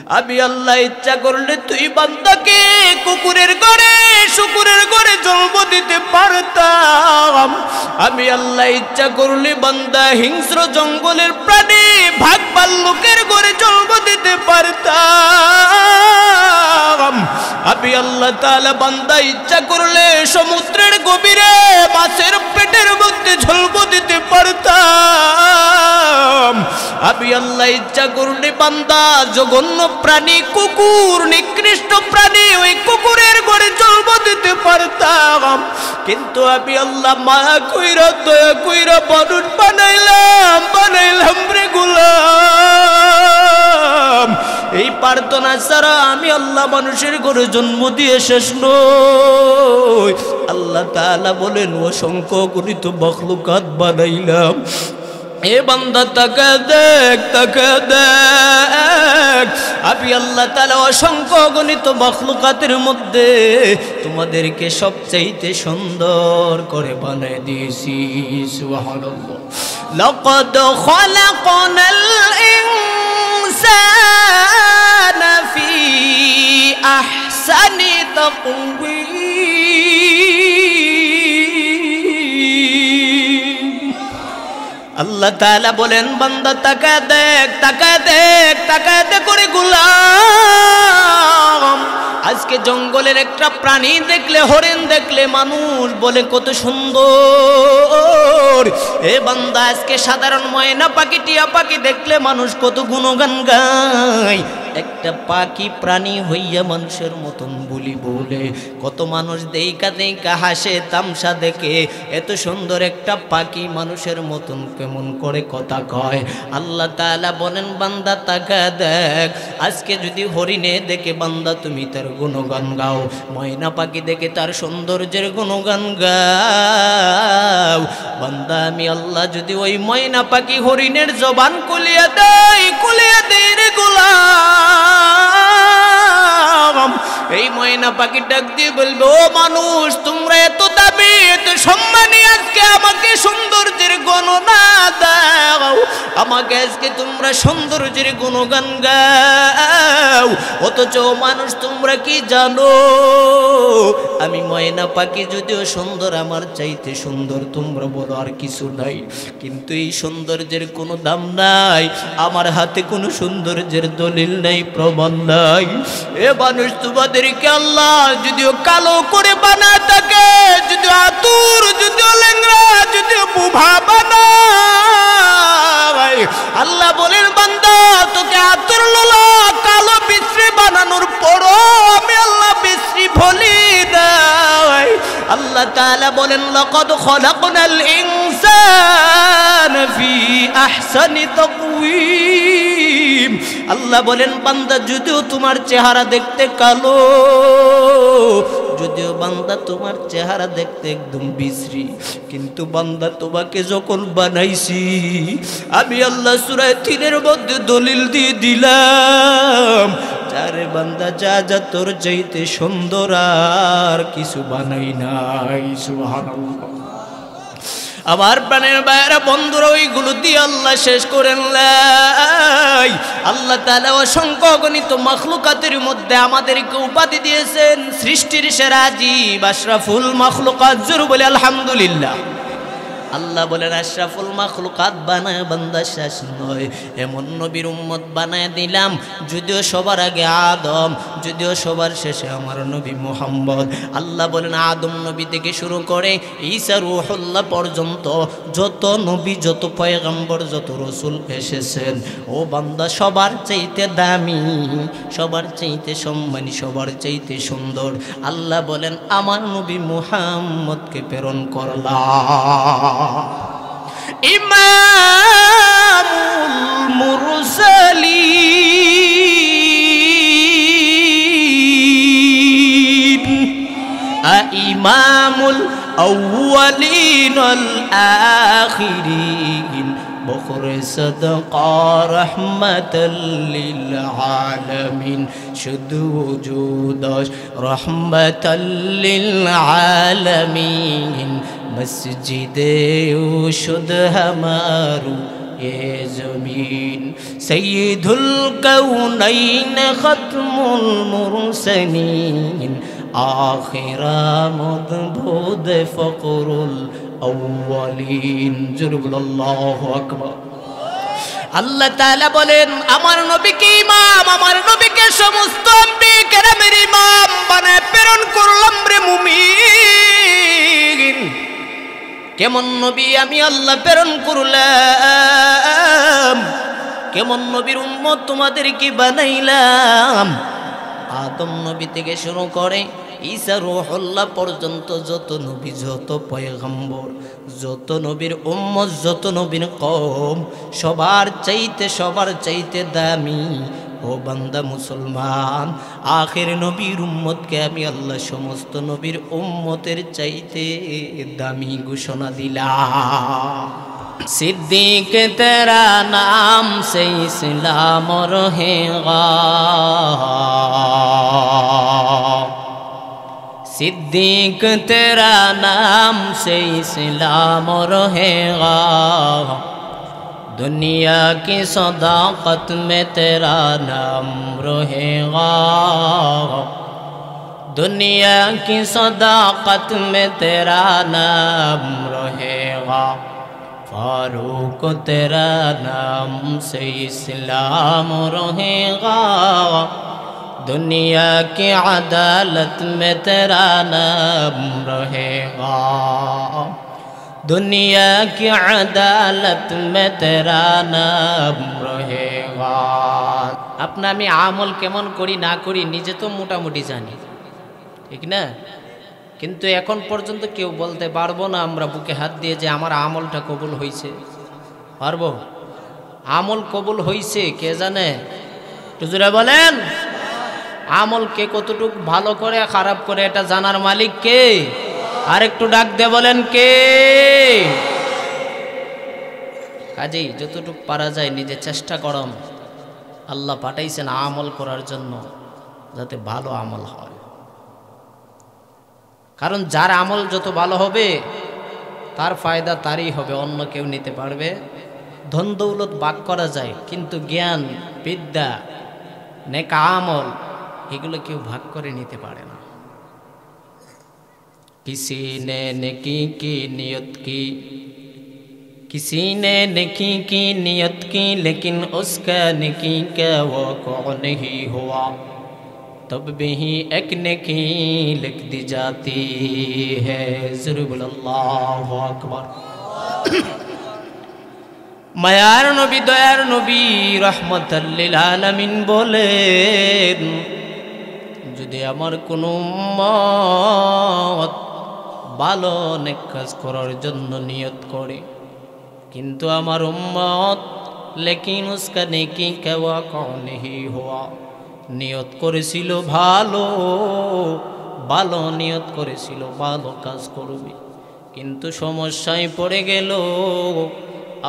আমি আল্লাহ ইচ্ছা করলে তুই বান্দাকে কুকুরের ঘরে শুকুরের ঘরে জন্ম দিতে পারতাম। আমি আল্লাহ ইচ্ছা করলে বান্দা হিংস্র জঙ্গলের প্রাণী ভাগ ভাল্লুকের ঘরে জন্ম দিতে পারতাম। আমি আল্লাহ তাআলা বান্দা ইচ্ছা করলে সমুদ্রের গভীরে মাছের পেটের মধ্যে জন্ম দিতে পারতাম। আমি আল্লাহ ইচ্ছা করলে বান্দা জঘন্য প্রাণী কুকুর নিকৃষ্ট প্রাণী ওই কুকুরের ঘরে জন্ম দিতে পারতাম। কিন্তু আমি আল্লাহ মায়া কইরা দয়া কইরা মানুষ বানাইলাম রে গোলাম। এই প্রার্থনা ছাড়া আমি আল্লাহ মানুষের ঘরে জন্ম দিয়ে শেষ নই। আল্লাহ তাআলা বলেন অসংখ্য গণিত মখলুকাত বানাইলাম। এ বান্দা তাকা দেখ আমি আল্লাহ তাআলা অসংখ্য গণিত মখলুকাতের মধ্যে তোমাদেরকে সবচাইতে সুন্দর করে বানিয়ে দিয়েছি। সুবহানাল্লাহ। লাকাদ খালাকনাল ইনসানা ফি আহসানি তাকওয়ীম। আল্লাহ তাআলা বলেন বান্দা তাকা দেখ করে গোলাম। আজকে জঙ্গলের একটা প্রাণী দেখলে হরিণ দেখলে মানুষ বলে কত সুন্দর। এ বান্দা আজকে সাধারণ ময়না পাখি টিয়া পাখি দেখলে মানুষ কত গুণগান গায়। একটা পাখি প্রাণী হইয়া মানুষের মতন বলি বলে কত মানুষ দেইকা হাসে তামসা দেখে। এত সুন্দর একটা পাখি মানুষের মতন কেমন করে কথা কয়। আল্লাহ তাআলা বলেন বান্দা তাকা দেখ। আজকে যদি হরিণে দেখে বান্দা তুমি তার গুণগান গাও, ময়না পাখি দেখে তার সৌন্দর্যের গুণগান গাও। বান্দা আমি আল্লাহ যদি ওই ময়না পাখি হরিণের জবান খুলিয়া দেই রে গোলাম, এই ময়না পাখি ডাক দিয়ে বলবে ও মানুষ তোমরা এত দামি এত সম্মানী আজকে আমাকে সৌন্দর্যের গণনা দাও, আমাকে আজকে তোমরা সৌন্দর্যের গুণগান গাও। অথচ মানুষ তোমরা কি জানো আমি ময়না পাখি যদিও সুন্দর আমার চাইতে সুন্দর তোমরা বলো আর কিছু নাই, কিন্তু এই সৌন্দর্যের কোনো দাম নাই, আমার হাতে কোনো সৌন্দর্যের দলিল নাই প্রমাণ নাই। এ মানুষ তোমাদেরকে আল্লাহ যদিও কালো করে বানা থাকে, যদিও আতুর যদিও লেংরা যদিও বুভা বানায়, আল্লাহ বলেন বান্দা তোকে আতুর লোলা কালো বিশ্রী বানানোর পরও আমি আল্লাহ বিশ্রী বলি নাই। আল্লাহ তাআলা বলেন লাকাদ খালাকনাল ইনসানা ফি আহসানি তাকওয়ীম। আল্লাহ বলেন বান্দা যদিও তোমার চেহারা দেখতে কালো, যদিও বান্দা তোমার চেহারা দেখতে একদম বিশ্রী, কিন্তু বান্দা তোমাকে যখন বানাইছি আমি আল্লাহ সূরা ৩-এর মধ্যে দলিল দিয়ে দিলাম যারে বান্দা যা যা তোর চাইতে সুন্দর আর কিছু বানাই নাই। সুবহানাল্লাহ। আমার প্রাণের বাইরা বন্ধুরা ওইগুলো দিয়ে আল্লাহ শেষ করেন লাই। আল্লাহ তাআলা অসংখ্য গণিত মাখলুকাতের মধ্যে আমাদেরকে উপাধি দিয়েছেন সৃষ্টির সেরা জীব আশরাফুল মাখলুকাত। জোরে বলে আলহামদুলিল্লাহ। আল্লাহ বলেন আশরাফুল মাখলুকাত বানায় বান্দা শেষ নয়, এমন নবীর উম্মত বানায় দিলাম যদিও সবার আগে আদম, যদিও সবার শেষে আমার নবী মুহাম্মদ। আল্লাহ বলেন আদম নবী থেকে শুরু করে ঈসা রূহুল্লাহ পর্যন্ত যত নবী যত পয়গম্বর যত রসুল এসেছেন ও বান্দা সবার চাইতে দামি, সবার চাইতে সম্মানী, সবার চাইতে সুন্দর আল্লাহ বলেন আমার নবী মুহাম্মদকে প্রেরণ করলাম। ইমামুল মুরসালিন ইমামুল আউয়ালিন ওয়াল আখিরিন বখরে সাদকা রহমাতাল লিল আলামিন শুধু ওজুদ রহমাতাল লিল আলামিন মসজিদে ও শুধ হামারু এ জমিন সৈয়দুল কাউনাইন খতমুল মুরসালিন আখিরামদ ভুদ ফকরুল আউয়ালিন আল্লাহু আকবার। আল্লাহ তাআলা বলেন আমার নবীকে ইমাম, আমার নবীকে সমস্ত আম্বিয়া কেরামের ইমাম বানায় প্রেরণ করলাম রে মুমিন। কেমন নবী আমি আল্লাহ প্রেরণ করলাম, কেমন নবীর উম্মত তোমাদেরকে বানাইলাম। আদম নবী থেকে শুরু করে ঈসা রূহুল্লাহ পর্যন্ত যত নবী, যত পয়গম্বর, যত নবীর উম্মত, যত নবীর কওম, সবার চাইতে দামি ও বান্দা মুসলমান, আখির নবীর উম্মতকে আমি আল্লাহ সমস্ত নবীর উম্মতের চাইতে দামি ঘোষণা দিলাম। सिद्दीक तेरा नाम से इस्लाम रहेगा, सिद्दीक तेरा नाम से इस्लाम रहेगा, दुनिया की सदाकत में तेरा नाम रहेगा, दुनिया की सदाकत में तेरा नाम रहेगा, फारूक तेरा नाम से इस्लाम रहेगा, दुनिया की अदालत में तेरा नाम रहेगा, दुनिया की अदालत में तेरा नाम रहेगा। अपना আমি আমল কেমন করি না করি নিজে তো মোটামুটি জানি, ঠিক না? কিন্তু এখন পর্যন্ত কেউ বলতে পারবো না আমরা বুকে হাত দিয়ে যে আমার আমলটা কবুল হয়েছে। পারবো? আমল কবুল হয়েছে কে জানে? হুজুরা বলেন আমল কে কতটুকু ভালো করে খারাপ করে এটা জানার মালিক কে? আর একটু ডাক দিয়ে বলেন কে? কাজেই যতটুকু পারা যায় নিজে চেষ্টা করম। আল্লাহ পাঠাইছেন আমল করার জন্য যাতে ভালো আমল হয়। কারণ যার আমল যত ভালো হবে তার ফায়দা তারই হবে, অন্য কেউ নিতে পারবে। ধন দৌলত ভাগ করা যায়, কিন্তু জ্ঞান বিদ্যা নেক আমল এগুলো কেউ ভাগ করে নিতে পারে না। किसी ने नेकी की नियत की, किसी ने नेकी की नियत की, लेकिन उसका नेकी का वक़्अ नहीं हुआ, तब भी एक नेकी लिख दी जाती है। ज़रूर अल्लाहु अकबर। मायार नबी दयार नबी रहमतुल लिल आलामीन बोलेन যদি আমার কোনো উম্মত ভালো নেক কাজ করার জন্য নিয়ত করে, কিন্তু আমার উম্মত লেকিন উসকা নেকি কা ওয়াকা নেহি হুয়া, নিয়ত করেছিল ভালো ভালো নিয়ত করেছিল ভালো কাজ করবে, কিন্তু সমস্যায় পড়ে গেল,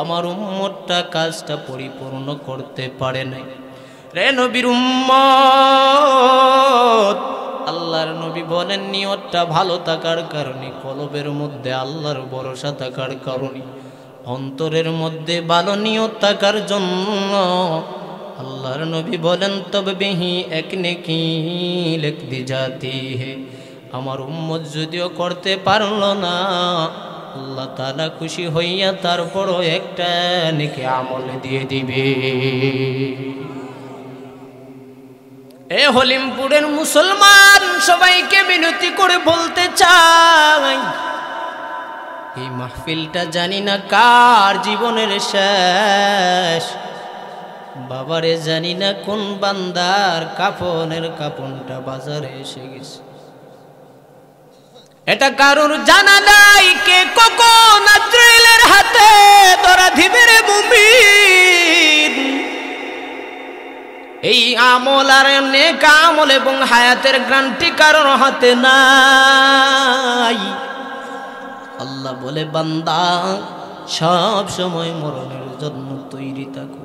আমার উম্মতটা কাজটা পরিপূর্ণ করতে পারে নাই। রে নবীর উম্মত, আল্লাহর নবী বলেন নিয়তটা ভালো থাকার কারণে, কলবের মধ্যে আল্লাহর ভরসা থাকার কারণে, অন্তরের মধ্যে ভালো নিয়ত থাকার জন্য আল্লাহর নবী বলেন তবে বিহি এক নেকি লিখ দি জাতি হে। আমার উম্মত যদিও করতে পারল না, আল্লাহ তাআলা খুশি হইয়া তারপরও একটা নেকি আমল দিয়ে দিবে। এ হলিমপুরের মুসলমান সবাইকে বিনতি করে বলতে চাই, এই মাহফিলটা জানি না কার জীবনের শেষ। বাবারে জানি না কোন বান্দার কাফনের কাফনটা বাজারে এসে গেছে, এটা কারোর জানা নাই কে কখন আজরাইলের হাতে ধরা দিবে রে মুমিন। এই আমল আর নেক আমল এবং হায়াতের গ্যারান্টি কারোর হাতে নাই। আল্লাহ বলে বান্দা সব সময় মরণের জন্য তৈরি থাকো,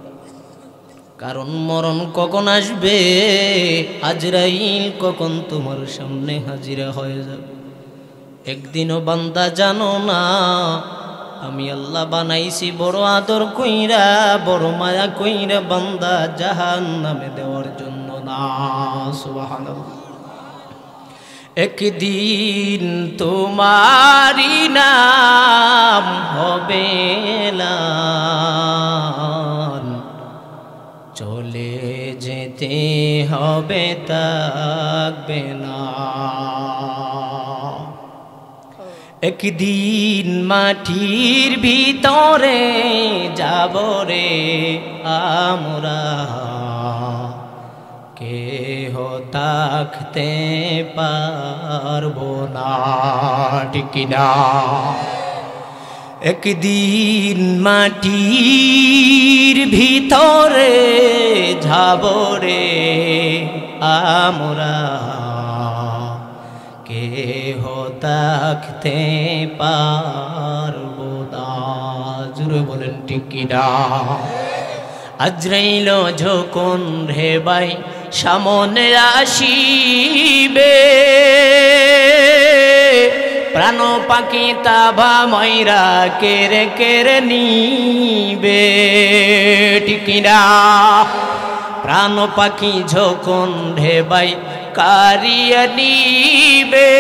কারণ মরণ কখন আসবে, আজরাইল কখন তোমার সামনে হাজিরা হয়ে যাবে একদিনও বান্দা জানো না। আমি আল্লাহ বানাইছি বড় আদর কইরা বড় মায়া কইরা বান্দা জাহান্নামে দেওয়ার জন্য না। সুবহানাল্লাহ। একদিন তোমারি নাম হবে এলান, চলে যেতে হবে থাকবে না। একদিন মাটির ভিতরে যাব রে আমরা, কেহ থাকতে পারবো না, ঠিক না? একদিন মাটির ভিতরে যাব রে আমরা, কেহ থাকতে পারবো না। জোরে বলেন ঠিক না? আজরাইল যখন রে ভাই সামনে আসিবে, প্রাণ পাখি তাভা ময়রা কেড়ে কেড়ে নিবে, ঠিক না? প্রাণ পাখি যখন রে ভাই কারিয়া নিবে,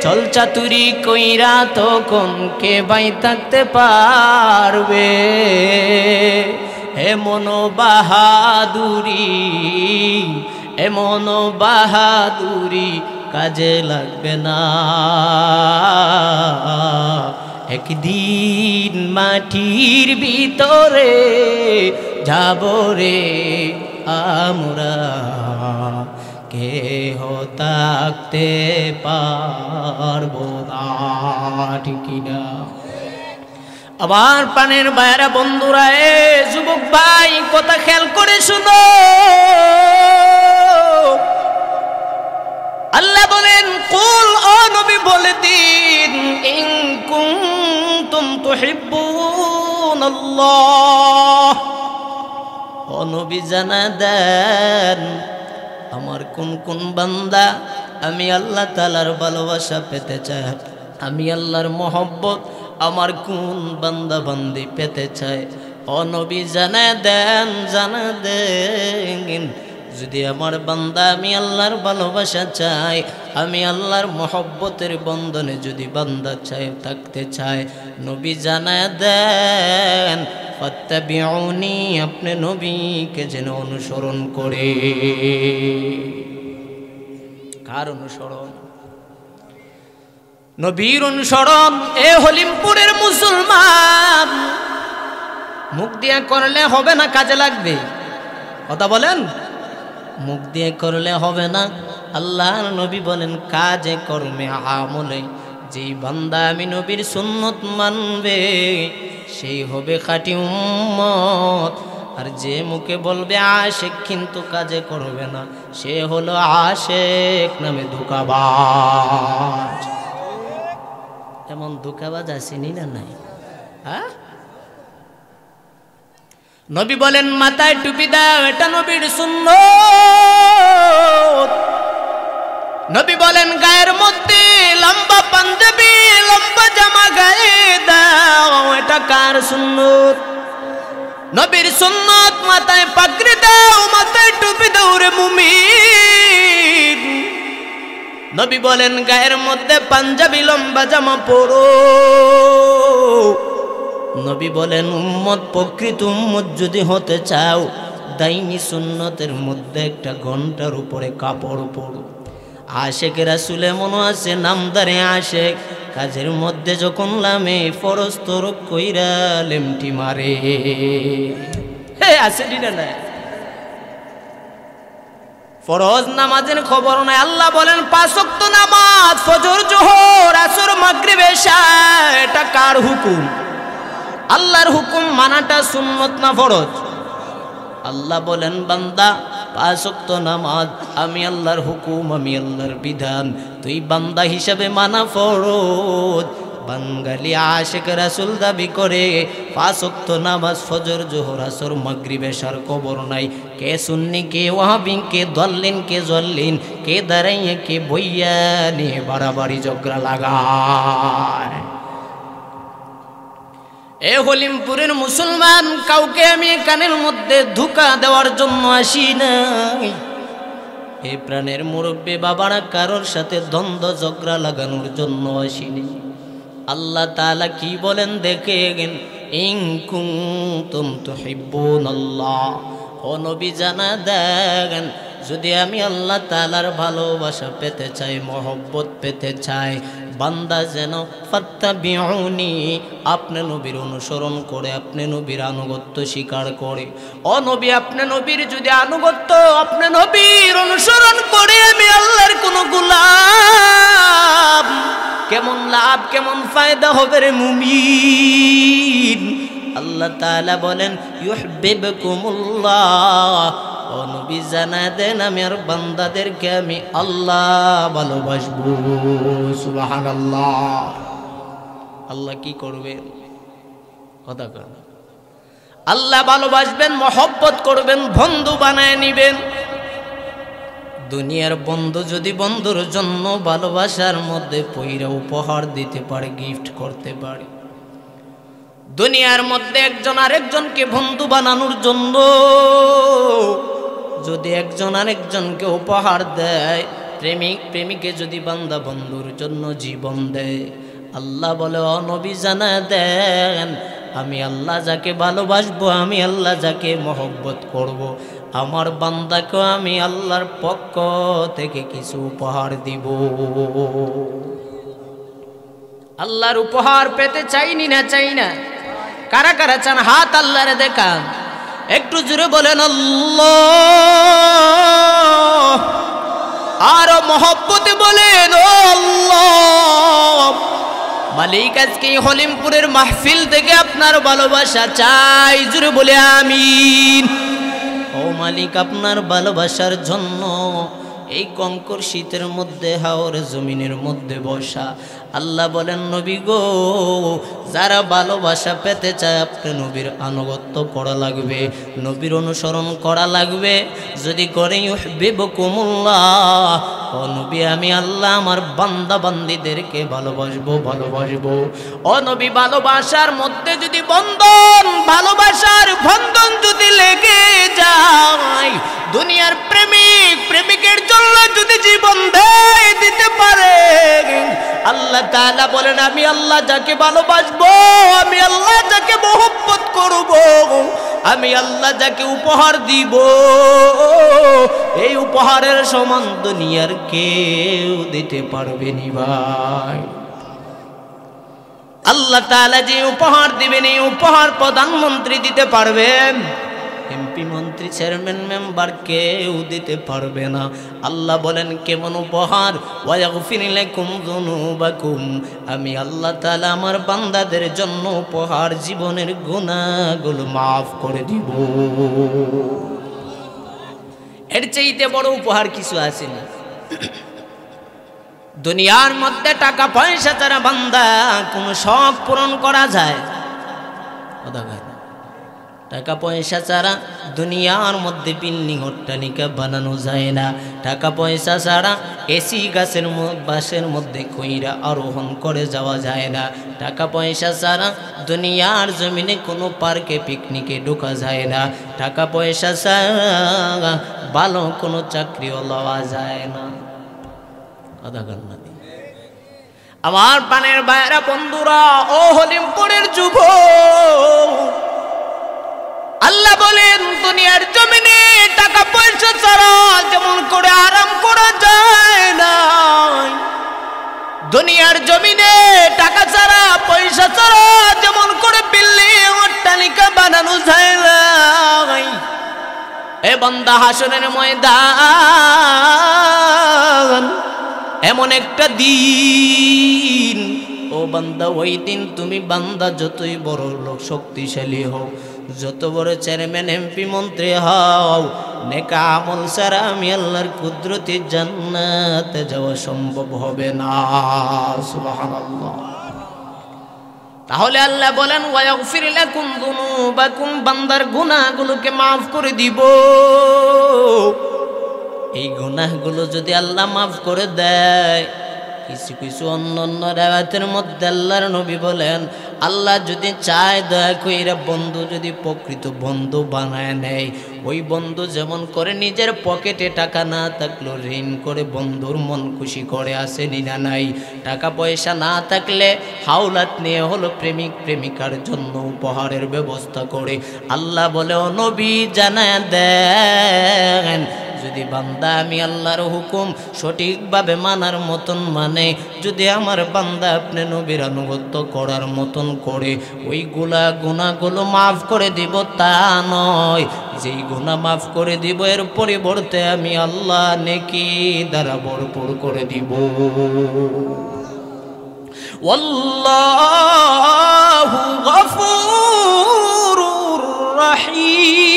চল চাতুরি কইরা তখন কে ভাই থাকতে পারবে? এমন বাহাদুরি, এমন বাহাদুরি কাজে লাগবে না। একদিন মাটির ভিতরে যাব রে আমরা, কেহ থাকতে পারবো না, ঠিক না? আবার পানের বাইরা বন্ধুরা, এ যুবক ভাই কথা খেয়াল করে শুনো। আল্লাহ বলেন, কুল, ও নবী বলে দিন, ইন কুনতুম তুহিব্বুনাল্লাহ, ও নবী জানা দেন আমার কোন কোন বান্দা আমি আল্লাহ তাআলার ভালোবাসা পেতে চাই, আমি আল্লাহর মহব্বত আমার কোন বান্দা বান্দি পেতে চায়। ও নবী জানা দেন, জানা দেন, যদি আমার বান্দা আমি আল্লাহর ভালোবাসা চাই, আমি আল্লাহর মহব্বতের বন্ধনে যদি বান্দা চাই থাকতে চায়, নবী জানা দেন ফাত্তাবিউনি, আপনি নবীকে যেন অনুসরণ করে। কার অনুসরণ? নবীর অনুসরণ। এ হলিমপুরের মুসলমান, মুখ দিয়ে করলে হবে না, কাজে লাগবে। কথা বলেন, মুখ দিয়ে করলে হবে না। আল্লাহর নবী বলেন কাজে কর্মে আমলে যেই বান্দা আমি নবীর সুন্নত মানবে সেই হবে খাঁটি উম্মত। আর যে মুখে বলবে আশেক কিন্তু কাজে করবে না, সে হলো আশেক নামে ধোঁকাবাজ। এমন ধোঁকাবাজ আসেনি না নাই? হ্যাঁ, নবী বলেন মাথায় টুপি দাও, এটা নবীর সুন্নত। নবী বলেন গায়ের মধ্যে লম্বা পাঞ্জাবি লম্বা জামা গায়ে দাও, এটা কার সুন্নত? নবীর সুন্নত। মাথায় পাগড়ি দাও, মাথায় টুপি দাও রে মুমিন। নবী বলেন গায়ের মধ্যে পাঞ্জাবি লম্বা জামা পরো। নবী বলেন উম্মত, প্রকৃত উম্মত যদি হতে চাও, দাইনি সুন্নতের মধ্যে একটা ঘন্টার উপরে কাপড় পরো। আশেক রাসূল এমন আছে নামদারে আশেক, কাজের মধ্যে যখন লামে ফরজ তরক কইরা লেমটি মারে। হে আছে দিনা না, ফরজ নামাজের খবর নাই। আল্লাহ বলেন 5 ওয়াক্ত নামাজ, ফজর জোহর আসর মাগরিব এশা, এটা কার হুকুম? আল্লাহর হুকুম মানাটা সুন্নত না ফরজ? আল্লাহ বলেন বান্দা 5 ওয়াক্ত নামাজ আমি আল্লাহর হুকুম, আমি আল্লাহর বিধান, তুই বান্দা হিসাবে মানা ফরজ। বাঙালি আশেক রাসূল দাবি করে 5 ওয়াক্ত নামাজ ফজর জোহর আসর মাগরিব এশার খবর নাই। কে সুন্নি, কে ওয়াহাবি, কে দল্লিন, কে জল্লিন, কে দাঁড়াইয়া, কে বইয়া নিয়ে বাড়াবাড়ি ঝগড়া লাগায়। এ হলিমপুরের মুসলমান, কাউকে আমি কানের মধ্যে ধোঁকা দেওয়ার জন্য আসি নাই। এই প্রাণের মুরব্বী বাবারা কারোর সাথে দ্বন্দ্ব ঝগড়া লাগানোর জন্য আসিনি। আল্লাহ তাআলা কি বলেন দেখেন, ইন কুনতুম তুহিব্বুনাল্লাহ, ও নবী জানা দেন, যদি আমি আল্লাহ তাআলার ভালোবাসা পেতে চাই, মহব্বত পেতে চাই, বান্দা যেন ফাত্তাবিউনি, আপনি নবীর অনুসরণ করে, আপনি নবীর আনুগত্য স্বীকার করে। ও নবী, আপনি নবীর যদি আনুগত্য, আপনি নবীর অনুসরণ করে আমি আল্লাহর কোন গোলাম, কেমন লাভ কেমন ফায়দা হবে রে মুমিন। আল্লাহ তাআলা বলেন ইউহিব্বুকুমুল্লাহ, ও নবী জানা দেন আমি আর বান্দাদেরকে আমি আল্লাহ ভালোবাসবো। সুবহানাল্লাহ। আল্লাহ কি করবেন? কথা কন। আল্লাহ ভালোবাসবেন, মহব্বত করবেন, বন্ধু বানায় নিবেন। দুনিয়ার বন্ধু যদি বন্ধুর জন্য ভালোবাসার মধ্যে পয়রা উপহার দিতে পারে, গিফট করতে পারে, দুনিয়ার মধ্যে একজন আরেকজনকে বন্ধু বানানোর জন্য যদি একজন আরেকজনকে উপহার দেয়, প্রেমিক প্রেমিকে যদি বান্দা বন্ধুর জন্য জীবন দেয়, আল্লাহ বলে ও নবী জানা দেন আমি আল্লাহ যাকে ভালোবাসবো, আমি আল্লাহ যাকে মহব্বত করব, আমার বান্দাকে আমি আল্লাহর পক্ষ থেকে কিছু উপহার দিব। আল্লাহর উপহার পেতে চাইনি না, চাই না? কারা কারা চান হাত আল্লাহরে দেখান, একটু জোরে বলেন আল্লাহ। আর মহব্বতে বলেন ও আল্লাহ। মালিক আজকে হলিমপুরের মাহফিল থেকে আপনার ভালোবাসা চাই, জোরে বলে আমিন। ও মালিক, আপনার ভালোবাসার জন্য এই কঙ্কর শীতের মধ্যে হাওর জমিনের মধ্যে বসা। আল্লাহ বলেন নবী গো, যারা ভালোবাসা পেতে চায় আপনি নবীর আনুগত্য করা লাগবে, নবীর অনুসরণ করা লাগবে। যদি করে ইউহিব্বুকুমুল্লাহ, ও নবী আমি আল্লাহ আমার বান্দা বান্দীদেরকে ভালোবাসবো, ভালোবাসবো। ও নবী, ভালোবাসার মধ্যে যদি বন্ধন, ভালোবাসার বন্ধন যদি লেগে যায়, দুনিয়ার প্রেমিক প্রেমিকের জন্য যদি জীবন দেয় দিতে পারে, আল্লাহ তাআলা বলেন আমি আল্লাহ যাকে ভালোবাসবো, আমি আল্লাহ যাকে মহব্বত করব, আমি আল্লাহ যাকে উপহার দিব, এই উপহারের সমান দুনিয়ার কেউ দিতে পারবে নি ভাই। আল্লাহ তাআলা যে উপহার দিবেন, এই উপহার প্রধানমন্ত্রী দিতে পারবেন, এমপি মন্ত্রী চেয়ারম্যান মেম্বার কেউ দিতে পারবে না। আল্লাহ বলেন কেমন উপহার, ওয়াগফির লাকুম যুনুবাকুম, আমি আল্লাহ তাআলা আমার বান্দাদের জন্য উপহার জীবনের গুনাহগুলো মাফ করে দিব। এর চাইতে বড় উপহার কিছু আছে না? দুনিয়ার মধ্যে টাকা পয়সা ছাড়া বান্দা কোন শখ পূরণ করা যায়? টাকা পয়সা ছাড়া দুনিয়ার মধ্যে বিল্ডিং অট্টালিকা বানানো যায় না। টাকা পয়সা ছাড়া এসি গাছের বাসের মধ্যে কইরা আরোহণ করে যাওয়া যায় না। টাকা পয়সা ছাড়া দুনিয়ার জমিনে কোনো পার্কে পিকনিকে ঢোকা যায় না। টাকা পয়সা ছাড়া ভালো কোনো চাকরিও লওয়া যায় না। আমার পানের ভাইরা বন্ধুরা, ও হলিমপুরের যুবক, আল্লাহ বলেন দুনিয়ার জমিনে টাকা পয়সা ছাড়া যেমন করে আরাম করা যায় না, দুনিয়ার জমিনে টাকা ছাড়া পয়সা ছাড়া যেমন করে বিল্ডিং অট্টালিকা বানানো যায় না, এ বান্দা হাসরের ময়দান এমন একটা দিন, ও বান্দা ওই দিন তুমি বান্দা যতই বড় লোক শক্তিশালী হও, যত বড় চেয়ারম্যান এমপি মন্ত্রী হও, নেকা আমল ছাড়া আমি আল্লাহর কুদরতে জান্নাতে যাওয়া সম্ভব হবে না। সুবহানাল্লাহ। তাহলে আল্লাহ বলেন ওয়াগফির লাকুম যুনুবাকুম, বান্দার গুনাহগুলোকে মাফ করে দিব। এই গুনাহগুলো যদি আল্লাহ মাফ করে দেয়, কিছু কিছু অন্য অন্য রায়াতের মধ্যে আল্লাহর নবী বলেন আল্লাহ যদি চায় দয়া কইরা বন্ধু যদি প্রকৃত বন্ধু বানায় নেয়, ওই বন্ধু যেমন করে নিজের পকেটে টাকা না থাকলেও ঋণ করে বন্ধুর মন খুশি করে আসেনি না নাই? টাকা পয়সা না থাকলে হাওলাত নিয়ে হলো প্রেমিক প্রেমিকার জন্য উপহারের ব্যবস্থা করে। আল্লাহ বলে ও নবী জানায় দেন, যদি বান্দা আমি আল্লাহর হুকুম সঠিকভাবে মানার মতন মানে, যদি আমার বান্দা আপনি নবীর আনুগত্য করার মতন করে, ওই গুনাহগুলো মাফ করে দিব তা নয়, যেই গুনাহ মাফ করে দিব এর পরিবর্তে আমি আল্লাহ নেকি দ্বারা ভরপুর করে দিব। ওয়াল্লাহু গফুরুর রাহিম।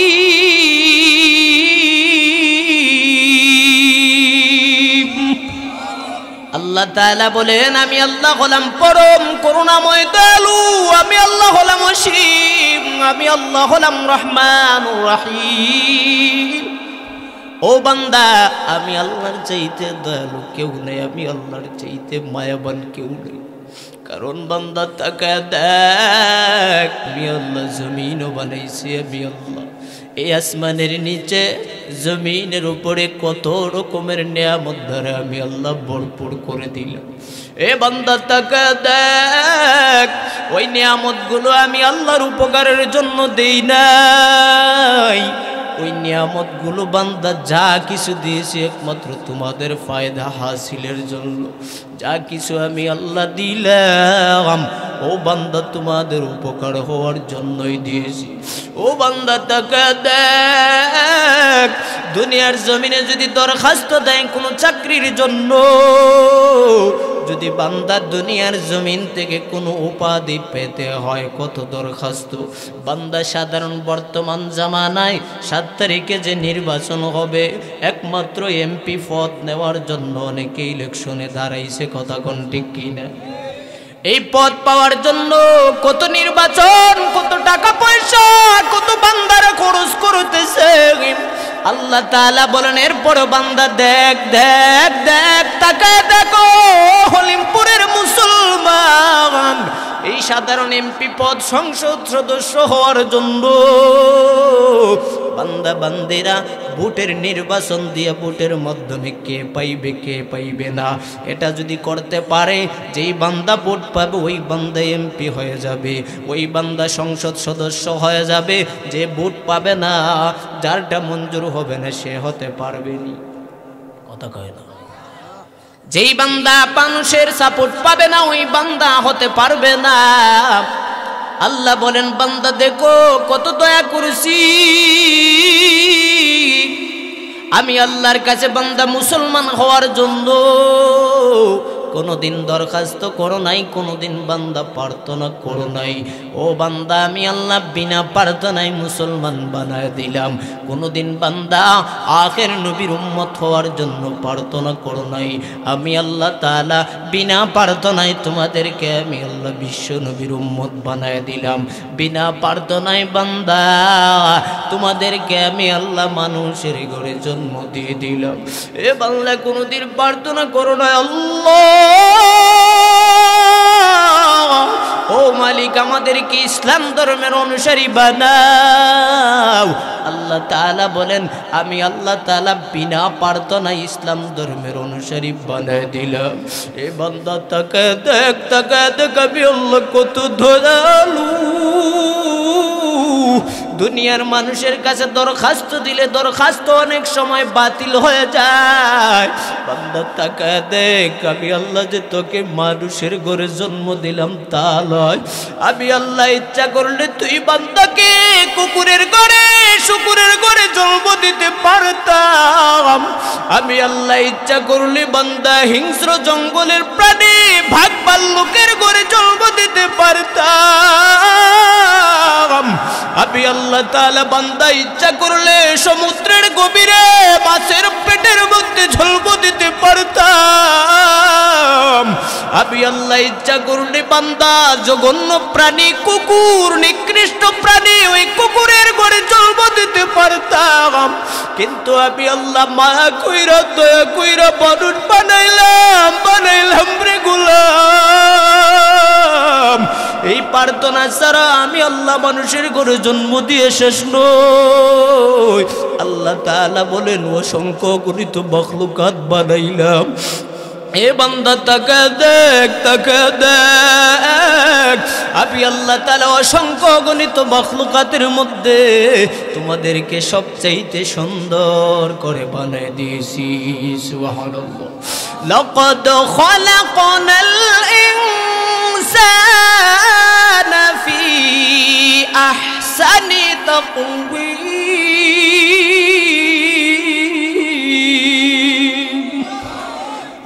আল্লাহ তাআলা বলেন আমি আল্লাহ হলাম পরম করুণাময় দয়ালু, আমি আল্লাহ হলাম অসীম, আমি আল্লাহ হলাম রহমানুর রহিম। ও বান্দা, আমি আল্লাহর চাইতে দয়ালু কেউ নেই, আমি আল্লাহর চাইতে মায়াবান কেউ নেই। কারণ বান্দা তাকায় দেখ, আমি আল্লাহ জমিনও বানাইছি, আমি আল্লাহ এই আসমানের নিচে জমিনের উপরে কত রকমের নিয়ামত দ্বারা আমি আল্লাহ ভরপুর করে দিলাম। এ বান্দা তাকায় দেখ, ওই নিয়ামতগুলো আমি আল্লাহর উপকারের জন্য দেই নাই, ওই নিয়ামতগুলো বান্দা যা কিছু দিয়েছি একমাত্র তোমাদের ফায়দা হাসিলের জন্য। যা কিছু আমি আল্লাহ দিলাম ও বান্দা তোমাদের উপকার হওয়ার জন্যই দিয়েছি। ও বান্দা তাকা দেখ, দুনিয়ার জমিনে যদি দরখাস্ত দেয় কোনো চাকরির জন্য, যদি বান্দা দুনিয়ার জমিন থেকে কোনো উপাধি পেতে হয় কত দরখাস্ত। বান্দা সাধারণ বর্তমান জামানায় 7 তারিখে যে নির্বাচন হবে, একমাত্র এমপি পদ নেওয়ার জন্য অনেকে ইলেকশনে দাঁড়াইছে, কথা কোন ঠিক কিনা? এই পদ পাওয়ার জন্য কত নির্বাচন, কত টাকা পয়সা, কত বান্দারা খরচ করতেছে। আল্লাহ তাআলা বলেন এরপর বান্দা দেখ দেখ দেখ, তাকায় দেখো হলিমপুরের মুসলমান এই সাধারণ এমপি পদ সংসদ সদস্য হওয়ার জন্য বান্দা বান্দিরা ভোটের নির্বাচন দিয়ে ভোটের মাধ্যমে কে পাইবে কে পাইবে না, এটা যদি করতে পারে, যেই বান্দা ভোট পাবে ওই বান্দা এমপি হয়ে যাবে, ওই বান্দা সংসদ সদস্য হয়ে যাবে। যে ভোট পাবে না, যারটা মঞ্জুর হবে না, সে হতে পারবে না। কথা কয় না? যেই বান্দা মানুষের সাপোর্ট পাবে না, ওই বান্দা হতে পারবে না। আল্লাহ বলেন বান্দা দেখো কত দয়া করেছি আমি আল্লাহর কাছে বান্দা মুসলমান হওয়ার জন্য। কোনোদিন দরখাস্ত করো নাই, কোনোদিন বান্দা প্রার্থনা করো নাই। ও বান্দা আমি আল্লাহ বিনা প্রার্থনায় মুসলমান বানায় দিলাম। কোনোদিন বান্দা আখের নবীর উম্মত হওয়ার জন্য প্রার্থনা করো নাই। আমি আল্লাহ তাআলা বিনা প্রার্থনায় তোমাদেরকে আমি আল্লাহ বিশ্ব নবীর উম্মত বানায় দিলাম। বিনা প্রার্থনায় বান্দা তোমাদেরকে আমি আল্লাহ মানুষের ঘরে জন্ম দিয়ে দিলাম। এ বাংলা কোনোদিন প্রার্থনা করো না আল্লাহ ও মালিক আমাদেরকে ইসলাম ধর্মের অনুসারী বানাও। আল্লাহ তাআলা বলেন আমি আল্লাহ তাআলা বিনা প্রার্থনায় ইসলাম ধর্মের অনুসারী বানায় দিলাম। এ বান্দা তাকায় দেখ তাকায় দেখ আমি আল্লাহ কত দয়ালু। দুনিয়ার মানুষের কাছে দরখাস্ত দিলে দরখাস্ত অনেক সময় বাতিল হয়ে যায়। বান্দা তাকায় দেখ আমি আল্লাহ যে তোকে মানুষের ঘরে জন্ম দিলাম তা নয়, আমি আল্লাহ ইচ্ছা করলে তুই বান্দাকে কুকুরের ঘরে শুকুরের ঘরে জন্ম দিতে পারতাম। আমি আল্লাহ ইচ্ছা করলে বান্দা হিংস্র জঙ্গলের প্রাণী ভাগ ভাল্লুকের ঘরে জন্ম দিতে পারতাম। আমি আল্লাহ তাআলা বান্দা ইচ্ছা করলে সমুদ্রের গভীরে মাছের পেটের মধ্যে জন্ম দিতে পারতাম। আমি আল্লাহ ইচ্ছা করলে বান্দা জঘন্য প্রাণী কুকুর নিকৃষ্ট প্রাণী ওই কুকুরের ঘরে জন্ম দিতে পারতাম। কিন্তু আমি আল্লাহ মায়া কইরা দয়া কইরা মানুষ বানাইলাম রে গোলাম। এই প্রার্থনা ছাড়া আমি আল্লাহ মানুষের ঘরে জন্ম দিয়ে শেষ নই। আল্লাহ তাআলা বলেন অসংখ্য গণিত মাখলুকাত বানাইলাম, এ বান্দা তাকা দেখ আমি আল্লাহ তাআলা অসংখ্য গণিত মাখলুকাতের মধ্যে তোমাদেরকে সবচাইতে সুন্দর করে বানিয়ে দিয়েছি। সুবহানাল্লাহ। লাকাদ খালাকনাল ইনসানা ফি আহসানি তাকওয়ীম।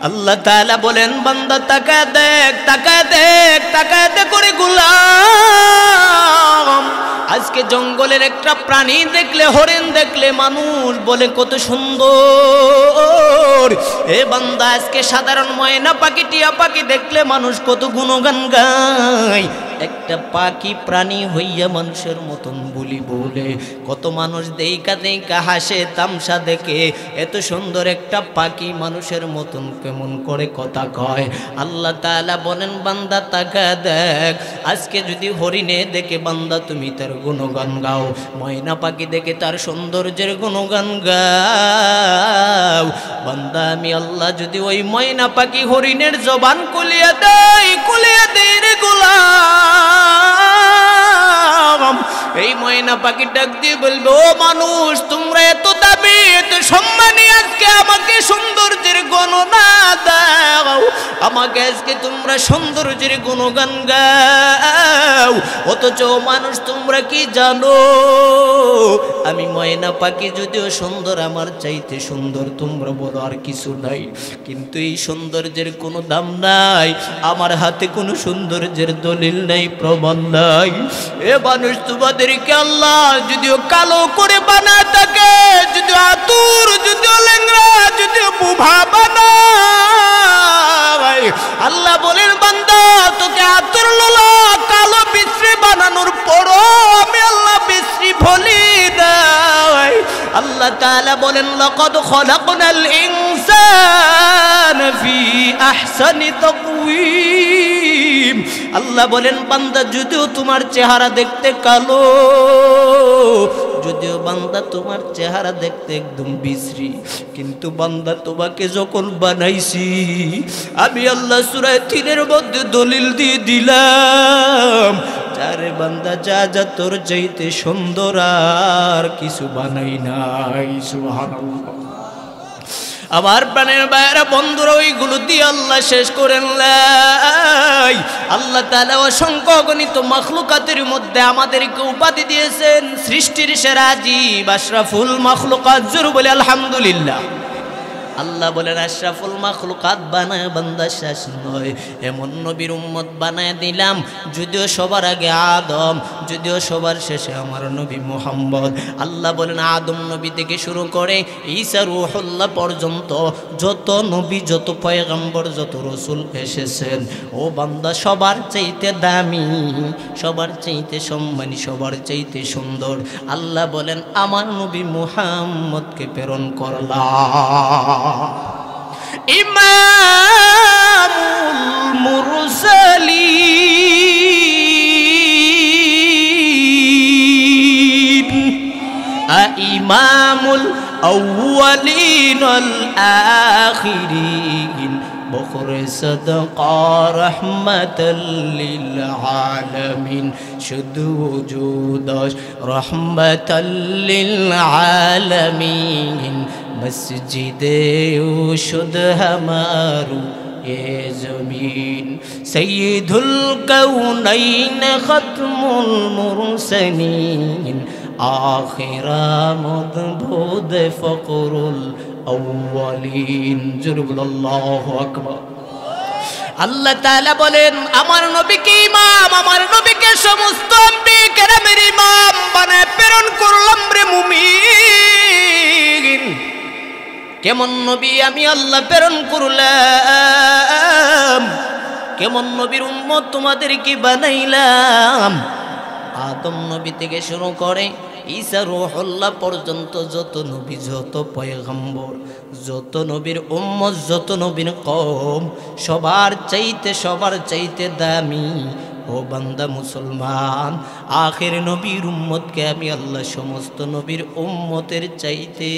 আল্লাহ তাআলা বলেন বান্দা তাকা দেখ করে গোলাম, আজকে জঙ্গলের একটা প্রাণী দেখলে, হরিণ দেখলে মানুষ বলে কত সুন্দর। এ বান্দা আজকে সাধারণ ময়না পাখি, টিয়া পাখি দেখলে মানুষ কত গুণগান গায়। একটা পাখি প্রাণী হইয়া মানুষের মতন বলি বলে কত মানুষ দেইকা হাসে তামসা দেখে। এত সুন্দর একটা পাখি মানুষের মতন কেমন করে কথা কয়। আল্লাহ তাআলা বলেন বান্দা তাকা দেখ, আজকে যদি হরিণে দেখে বান্দা তুমি তার গুণগান গাও, ময়না পাখি দেখে তার সৌন্দর্যের গুণগান গাও, বান্দা আমি আল্লাহ যদি ওই ময়না পাখি হরিণের জবান খুলিয়া দেই রে গোলাম, এই ময়না পাখি ডাক দিয়ে বলবে ও মানুষ তোমরা এত দাবি এত সম্মানী, আজকে আমাকে সৌন্দর্যের গণনা দাও, আমাকে আজকে তোমরা সৌন্দর্যের গুণগান গাও। অথচ মানুষ তোমরা কি জানো, আমি ময়না পাখি যদিও সুন্দর, আমার চাইতে সুন্দর তোমরা বলো আর কিছু নাই, কিন্তু এই সৌন্দর্যের কোনো দাম নাই, আমার হাতে কোনো সৌন্দর্যের দলিল নাই, প্রমাণ নাই। এ মানুষ তোমাদেরকে আল্লাহ যদিও কালো করে বানা থাকে, যদিও আতুর, যদিও লেংরা, যদিও বুভা বানায়, আল্লাহ বলেন বান্দা তোকে আতুর লোলা কালো বিশ্রী বানানোর পরও আমি আল্লাহ বিশ্রী বলি দেয়। আল্লাহ তাআলা বলেন লাকাদ খালাকনাল ইনসানা ফি আহসানি তাকওয়ীম। আল্লাহ বলেন বান্দা যদিও তোমার চেহারা দেখতে কালো, যদিও বান্দা তোমার চেহারা দেখতে একদম বিশ্রী, কিন্তু বান্দা তোমাকে যখন বানাইছি আমি আল্লাহ সূরা ৩ মধ্যে দলিল দিয়ে দিলাম, যারে বান্দা যা তোর চাইতে সুন্দর আর কিছু বানাই নাই। সুবহানাল্লাহ। আমার প্রাণের ভাইয়েরা বন্ধুরা, ওইগুলো দিয়ে আল্লাহ শেষ করেন নাই। আল্লাহ তাআলা অসংখ্য অগণিত মাখলুকাতের মধ্যে আমাদেরকে উপাধি দিয়েছেন সৃষ্টির সেরা জীব, আশরাফুল মাখলুকাত। জোরে বলে আলহামদুলিল্লাহ। আল্লাহ বলেন আশরাফুল মাখলুকাত বানায় বান্দা শেষ নয়, এমন নবীর উম্মত বানায় দিলাম, যদিও সবার আগে আদম, যদিও সবার শেষে আমার নবী মুহাম্মদ। আল্লাহ বলেন আদম নবী থেকে শুরু করে ঈসা রূহুল্লাহ পর্যন্ত যত নবী, যত পয়গম্বর, যত রসুল এসেছেন, ও বান্দা সবার চাইতে দামি, সবার চাইতে সম্মানী, সবার চাইতে সুন্দর আল্লাহ বলেন আমার নবী মুহাম্মদকে প্রেরণ করলাম। ইমামুল মুরসালিন ইমামুল আউয়ালিন ওয়াল আখিরিন বখরে সাদকা রহমাতাল লিল আলামিন, শুধু জুদাস রহমাতাল লিল আলামিন, মসজিদে উশুদ হামারু এ জমিন, সৈয়দুল কাউনাইন খতমুল মুরসালিন, আখিরা মদবুদ ফকরুল আউয়ালিন। জুরবুল আল্লাহু আকবার। আল্লাহ তাআলা বলেন আমার নবীকে ইমাম, আমার নবীকে সমস্ত আম্বিয়া কেরামের ইমাম বানায় প্রেরণ করলাম রে মুমিন। কেমন নবী আমি আল্লাহ প্রেরণ করলাম, কেমন নবীর উম্মত তোমাদেরকে বানাইলাম। আদম নবী থেকে শুরু করে ঈসা রূহুল্লাহ পর্যন্ত যত নবী, যত পয়গম্বর, যত নবীর উম্মত, যত নবীর কওম, সবার চাইতে দামি ও বান্দা মুসলমান, আখির নবীর উম্মতকে আমি আল্লাহ সমস্ত নবীর উম্মতের চাইতে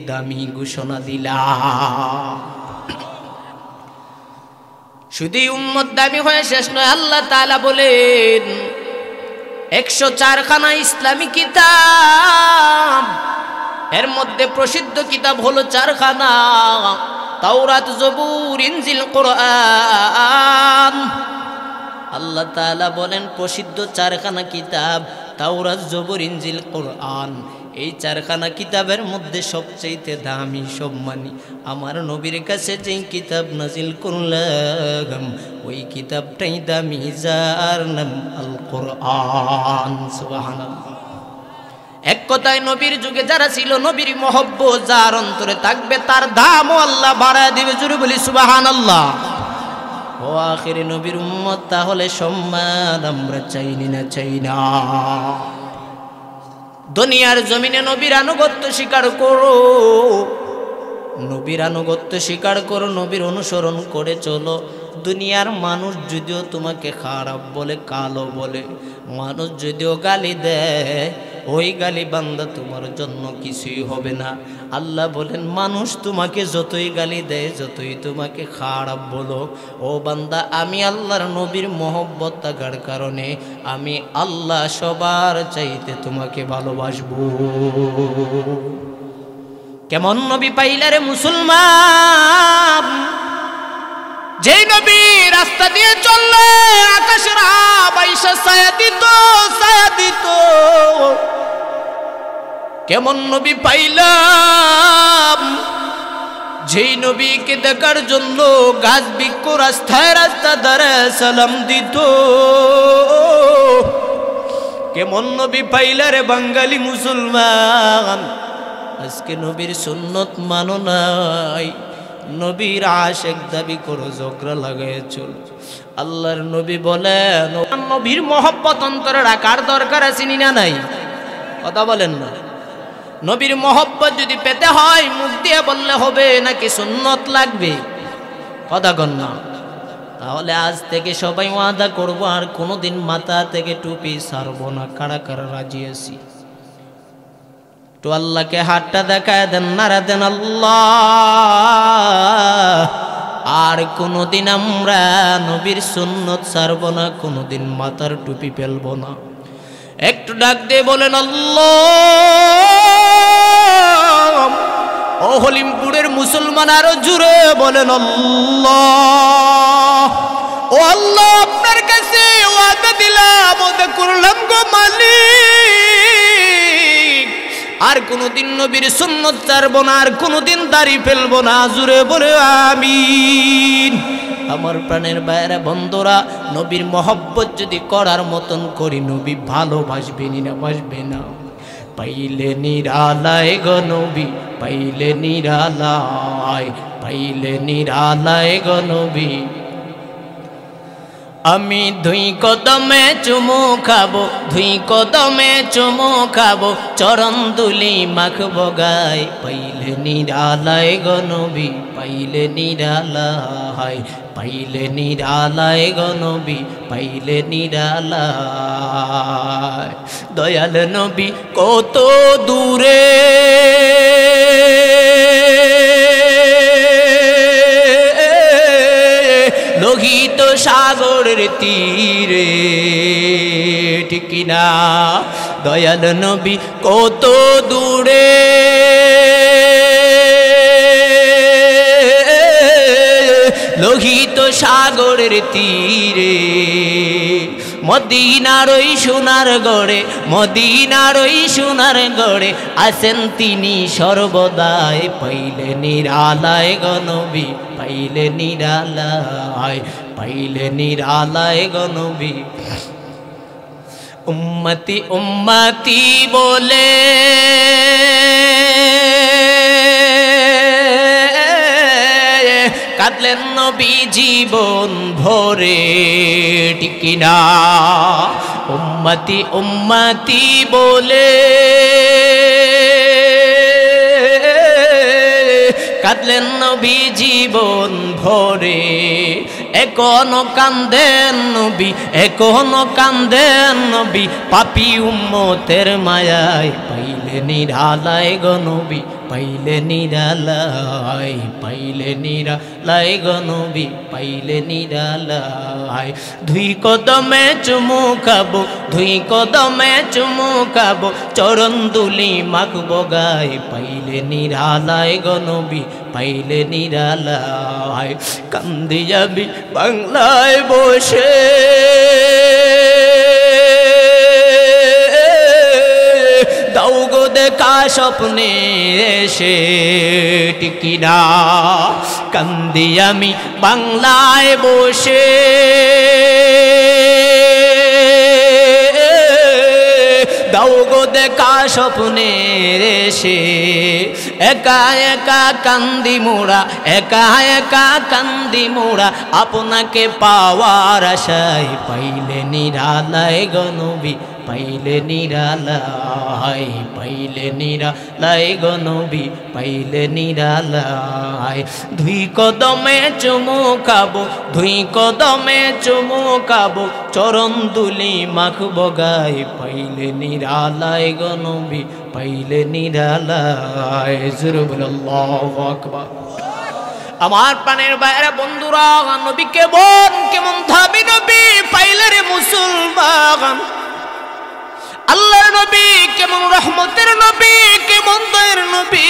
দামি ঘোষণা দিলাম। শুধু উম্মত দামি হয়ে শেষ নয়, আল্লাহ তাআলা বলেন 104 খানা ইসলামী কিতাব, এর মধ্যে প্রসিদ্ধ কিতাব হলো 4 খানা, তাওরাত, জবুর, ইনজিল, কোরআন। আল্লাহ তাআলা বলেন প্রসিদ্ধ 4 খানা কিতাব, তাওরাত, জবুর, ইনজিল, কোরআন। এই 4 খানা কিতাবের মধ্যে সবচেয়ে দামি, সম্মানী আমার নবীর কাছে যেই কিতাব নাজিল করলাম ওই কিতাবটাই দামি, যার নাম আল কোরআন। সুবহানাল্লাহ। এক কথায় নবীর যুগে যারা ছিল, নবীর মহব্বত যার অন্তরে থাকবে তার দামও আল্লাহ বাড়ায় দিবে। জোরে বলি সুবহানাল্লাহ। ও আখিরে নবীর উম্মত, তাহলে সম্মান আমরা চাইনি না? চাই না। দুনিয়ার জমিনে নবীর আনুগত্য স্বীকার করো, নবীর আনুগত্য স্বীকার করো, নবীর অনুসরণ করে চলো। দুনিয়ার মানুষ যদিও তোমাকে খারাপ বলে, কালো বলে, মানুষ যদিও গালি দেয়, ওই গালি বান্দা তোমার জন্য কিছুই হবে না। আল্লাহ বলেন মানুষ তোমাকে যতই গালি দেয়, যতই তোমাকে খারাপ বলো, ও বান্দা আমি আল্লাহর নবীর মহব্বত থাকার কারণে আমি আল্লাহ সবার চাইতে তোমাকে ভালোবাসবো। কেমন নবী পাইলা রে মুসলমান? যেই নবী রাস্তা দিয়ে চললে আকাশের আবাইশা ছায়া দিত, ছায়া দিত। কেমন নবী পাইলাম? যেই নবীকে দেখার জন্য গাছ বৃক্ষ রাস্তায় রাস্তা দাঁড়ায় সালাম দিত। কেমন নবী পাইলা রে বাঙালি মুসলমান? আজকে নবীর সুন্নত মানো নাই, নবীর আশিক দাবি করো, ঝগড়া লাগায় চল। আল্লাহর নবী বলেন নবীর মহব্বত অন্তরে রাখার দরকার আছে না নাই? কথা বলেন না। নবীর মহব্বত যদি পেতে হয় মুখ দিয়ে বললে হবে নাকি সুন্নত লাগবে? কথা কন না। তাহলে আজ থেকে সবাই ওয়াদা করবো আর কোনোদিন মাথা থেকে টুপি ছাড়বো না। কারা কারা রাজি আছি? তো আল্লাহকে হাতটা দেখায় দেন, নারা দেন আল্লাহ। আর কোনোদিন আমরা নবীর সুন্নত ছাড়বো না, কোনোদিন মাথার টুপি ফেলবো না। একটু ডাক দিয়ে বলেন আল্লাহ। ও হলিমপুরের মুসলমান আরো জুড়ে বলেন আল্লাহ। ও আল্লাহ, আপনার কাছে ওয়াদা দিলাম, ওয়াদা করলাম গো মালিক, আর কোনোদিন নবীর সুন্নত ছাড়বো না, আর কোনোদিন দাড়ি ফেলবো না। জুড়ে বলে আমিন। আমার প্রাণের বাইরে বন্ধুরা, নবীর মহব্বত যদি করার মতন করি, নবী ভালোবাসবে না? বাসবে না? পাইলে নিরালায় গো নবী, পাইলে নিরালায়, পাইলে নিরালায় গো নবী। আমি ধুই কদমে চুমু খাবো, ধুই কদমে চুমু খাবো, চরণ দুলি মাখবো গায়। পাইলে নিরালায় গো নবী, পাইলে নিরালায়, পাইলে নিরালায় গো নবী, পাইলে নিরালায়। দয়াল নবী কত দূরে, লোহিত সাগরের তীরে, ঠিক না? দয়াল নবী কত দূরে, লোহিত সাগরের তীরে। মদিনার ওই সোনার গড়ে, মদিনার ওই সোনার গড়ে আছেন তিনি সর্বদাই। পাইলে নিরালায় গো নবী, পাইলে নিরালায়, পাইলে নিরালায় গো নবী। উম্মতি উম্মতি বলে কাঁদলেন নবী জীবন ভরে, ঠিক না? উম্মতি উম্মতি বলে কাঁদলেন নবী জীবন ভরে, এখনো কান্দেন নবী, এখনো কান্দেন নবী, পাপী উম্মতের মায়ায় পাইলে নিরালায় গো নবী, পাইলে নিরালায়, পাইলে নিরালায় গো নবী, পাইলে নিরালায়। দুই কদমে চুমু খাবো, দুই কদমে চুমু খাবো, চরণ দুলি মাখবো গায়ে, পাইলে নিরালায় গো নবী, পাইলে নিরালায়। কান্দি যাবি বাংলায় বসে, দাও গো দেখা স্বপ্নে এসে টিকিনা, কান্দি আমি বাংলায় বসে, দাও গো দেখা স্বপ্নে এসে, একা একা কান্দি মোরা, একা একা কান্দি মোরা, আপনাকে পাওয়ার আশায়, পাইলে নিরালায় গো নবী, পাইলে নিরালায়, পাইলে নিরালায় গো নবী, পাইলে নিরালায়। দুই কদমে চুমু খাবো, দুই কদমে চুমু খাবো, চরণ দুলি মাখবো গায়ে, পাইলে নিরালায় গো নবী, পাইলে নিরালায়। জোরে বলো আল্লাহু আকবার। আমার প্রাণের বাইরে বন্ধুরা, নবী কেমন ধাবি নবী পাইলে রে মুসলমান, আল্লাহর নবী কেমন রহমতের নবী, কেমন দয়ার নবী,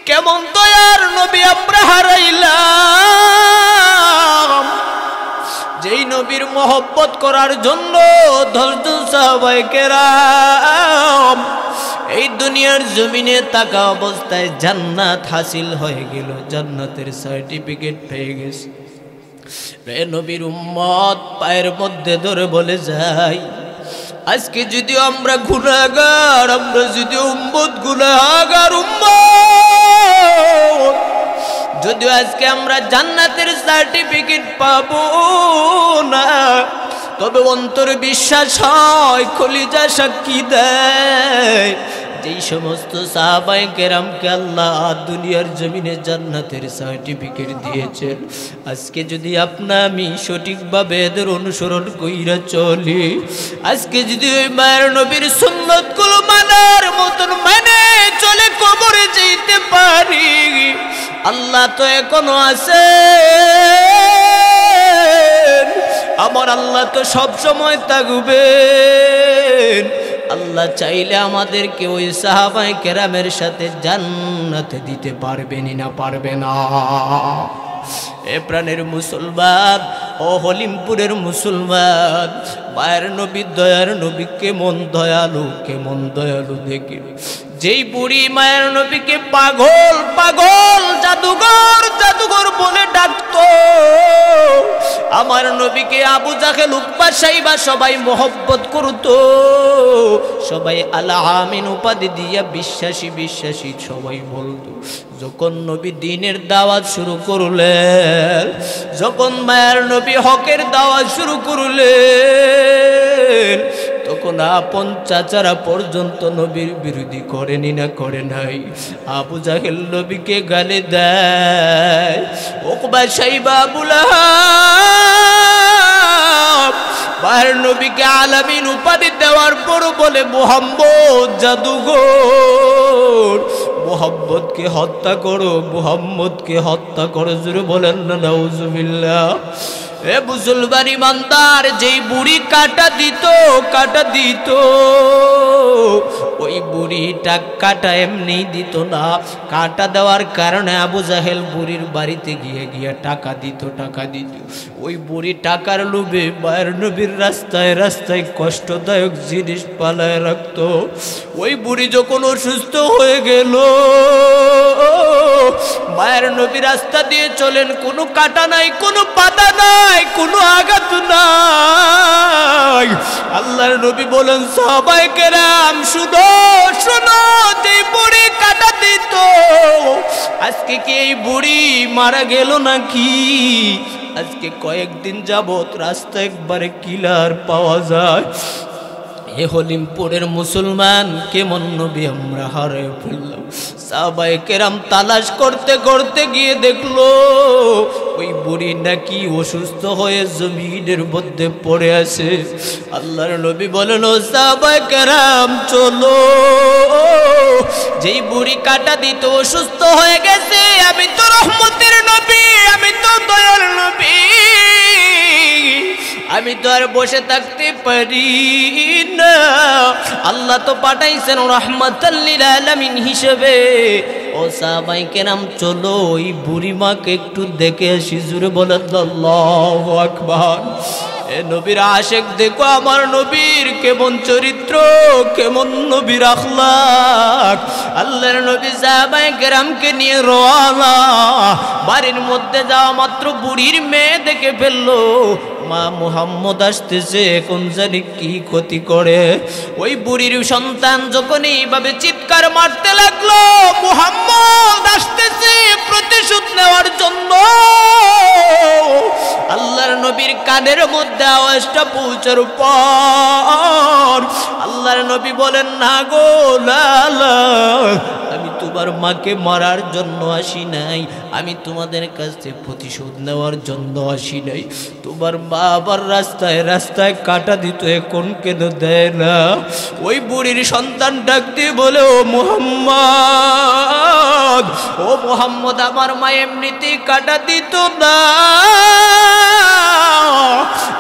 কেমন দয়ার নবী আমরা হারাইলাম। যেই নবীর মহব্বত করার জন্য 10 জন সাহাবায়ে কেরাম এই দুনিয়ার জমিনে থাকা অবস্থায় জান্নাত হাসিল হয়ে গেল, জান্নাতের সার্টিফিকেট পেয়ে গেছে। রে নবীর উম্মত পায়ের মধ্যে ধরে বলে যাই, আজকে যদি আমরা গুনাহগার, আমরা যদি উম্মত গুনাহগার উম্মত, যদি আজকে আমরা জান্নাতের সার্টিফিকেট পাবো না, তবে অন্তরে বিশ্বাস হয়, কলিজা সাক্ষী দেয়, যেই সমস্ত সাহাবায়ে কেরামকে আল্লাহ দুনিয়ার জমিনে জান্নাতের সার্টিফিকেট দিয়েছেন, আজকে যদি আপনা আমি সঠিকভাবে এদের অনুসরণ কইরা চলি, আজকে যদি ওই মায়ের নবীর সুন্নতগুলো মানার মতন মানে চলে কবরে যেতে পারি, আল্লাহ তো এখনো আছে, আমার আল্লাহ তো সব সময় থাকবেন। আল্লাহ চাইলে আমাদেরকে ওই সাহাবায়ে কেরামের সাথে জান্নাতে দিতে পারবেনই না, পারবে না। এ প্রাণের মুসলমান, ও হলিমপুরের মুসলমান, মায়ের নবী দয়ার নবী কেমন দয়ালু, কেমন দয়ালু দেখি। যেই বুড়ি মায়ের নবীকে পাগল পাগল, জাদুঘর জাদুঘর বলে ডাকতো, আমার নবীকে আবু জাহেল উতবা সাইবা সবাই মোহব্বত করতো, সবাই আল আমিন উপাধি দিয়া বিশ্বাসী বিশ্বাসী সবাই বলতো। যখন নবী দ্বীনের দাওয়াত শুরু করলেন, যখন মায়ের নবী হকের দাওয়াত শুরু করলেন, তখন আপন চাচারা পর্যন্ত নবীর বিরোধী করেনি না, করে নাই। আবু জাহেল নবীকে গালি দেয়, উকবা সাইবা আবু লাহাব মায়ের নবীকে আলামিন উপাধি দেওয়ার পর বলে মুহাম্মদ জাদুঘর, মুহাম্মদকে হত্যা করো, মুহাম্মদকে হত্যা করো। জোরে বলেন না নাউজুবিল্লাহ। এ মুসলমান ইমানদার, যেই বুড়ি কাটা দিত ওই বুড়িটা কাটা এমনি দিত না, কাটা দেওয়ার কারণে আবু জাহেল বুড়ির বাড়িতে গিয়ে টাকা দিত। ওই বুড়ি টাকার লোভে মায়ের নবীর রাস্তায় রাস্তায় কষ্টদায়ক জিনিস পালায় রাখত। ওই বুড়ি যখন অসুস্থ হয়ে গেল, মায়ের নবী রাস্তা দিয়ে চলেন, কোনো কাটা নাই, কোনো পাতা নাই, কোনো আঘাত নাই। আল্লাহর নবী বলেন, সাহাবায়ে কেরাম শুনো শুনো, যে বুড়ি কাটা দিত, আজকে কি এই বুড়ি মারা গেল নাকি? আজকে কয়েকদিন যাবত রাস্তা একবারে ক্লিয়ার পাওয়া যায়। এ হলিমপুরের মুসলমান কেমন নবী আমরা হারিয়ে ফেললাম। সাহাবায়ে কেরাম তালাশ করতে করতে গিয়ে দেখলো ওই বুড়ি নাকি অসুস্থ হয়ে জমিনের মধ্যে পড়ে আছে। আল্লাহর নবী বলেন, ও সাহাবায়ে কেরাম চলো, যেই বুড়ি কাটা দিতে অসুস্থ হয়ে গেছে, আমি তো রহমতের নবী, আমি তো দয়ার নবী, আমি তো আর বসে থাকতে পারি না। আল্লাহ তো পাঠাইছেন রাহমাতাল লিল আলামিন হিসেবে। ও সাহাবায়ে কেরাম চলো ওই বুড়ি মাকে একটু দেখে আসি। জোরে বলেন আল্লাহু আকবার। এ নবীর আশিক দেখো আমার নবীর কেমন চরিত্র, কেমন নবীর আখলাক। আল্লাহর নবী সাহাবায়ে কেরামকে নিয়ে রওনা। বাড়ির মধ্যে যাওয়া মাত্র বুড়ির মেয়ে দেখে ফেললো মা মুহাম্মদ আসতেছে, কোন জানি কি ক্ষতি করে। ওই বুড়ির সন্তান যখন এইভাবে চিৎকার মারতে লাগলো, মুহাম্মদ আসতেছে প্রতিশোধ নেওয়ার জন্য, আল্লাহর নবীর কানের মধ্যে আওয়াজটা পৌঁছার পর আল্লাহর নবী বলেন, না গো লালা, আমি তোমার মাকে মারার জন্য আসি নাই, আমি তোমাদের কাছে প্রতিশোধ নেওয়ার জন্য আসি নাই। তোমার মা আবার রাস্তায় রাস্তায় কাটা দিত, এখন কেন দেয় না? ওই বুড়ির সন্তান ডাক দিয়ে বলে, ও মুহাম্মদ, ও মুহাম্মদ, আমার মা এমনিতেই কাটা দিত না,